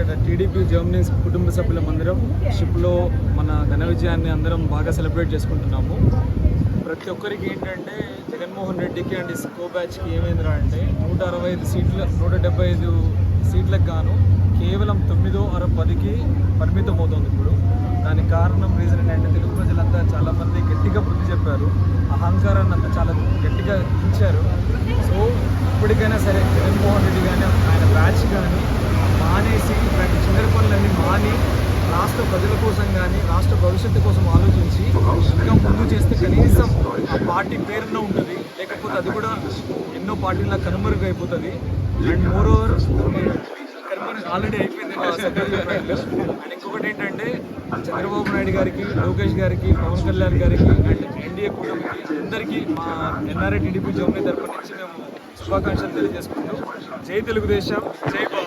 ఇక్కడ TDP Germany కుటుంబ సభ్యులమందరం షిప్లో మన ఘన విజయాన్ని అందరం బాగా సెలబ్రేట్ చేసుకుంటున్నాము. ప్రతి ఒక్కరికి ఏంటంటే జగన్మోహన్ రెడ్డికి అండ్ కో బ్యాచ్కి ఏమైందిరా అంటే 165 సీట్ల 175 సీట్లకు గాను కేవలం 9 or 10కి పరిమితం అవుతుంది ఇప్పుడు. దానికి కారణం రీజన్ ఏంటంటే తెలుగు ప్రజలంతా చాలామంది గట్టిగా బుద్ధి చెప్పారు, అహంకారాన్ని అంతా చాలా గట్టిగా ఇచ్చారు. సో ఇప్పటికైనా సరే జగన్మోహన్ రెడ్డి కానీ ఆయన బ్యాచ్ కానీ మానేసి ఇలాంటి చిల్లర పనులన్నీ మాని రాష్ట్ర ప్రజల కోసం కానీ రాష్ట్ర భవిష్యత్తు కోసం ఆలోచించి ఇంకా ముందు చేస్తే కనీసం ఆ పార్టీ పేరున ఉంటుంది, లేకపోతే అది కూడా ఎన్నో పార్టీల కనుమరుగు అయిపోతుంది. అండ్ మోర్ ఓవర్ కనుమరుగు ఆల్రెడీ అయిపోయింది. అండ్ ఇంకొకటి ఏంటంటే చంద్రబాబు నాయుడు గారికి, లోకేష్ గారికి, పవన్ కళ్యాణ్ గారికి అండ్ ఎన్డీఏ కూటమికి అందరికీ మా ఎన్ఆర్ఐ టీడీపీ జర్మనీ తరపు నుంచి మేము శుభాకాంక్షలు తెలియజేసుకుంటూ జై తెలుగుదేశం, జై పవన్.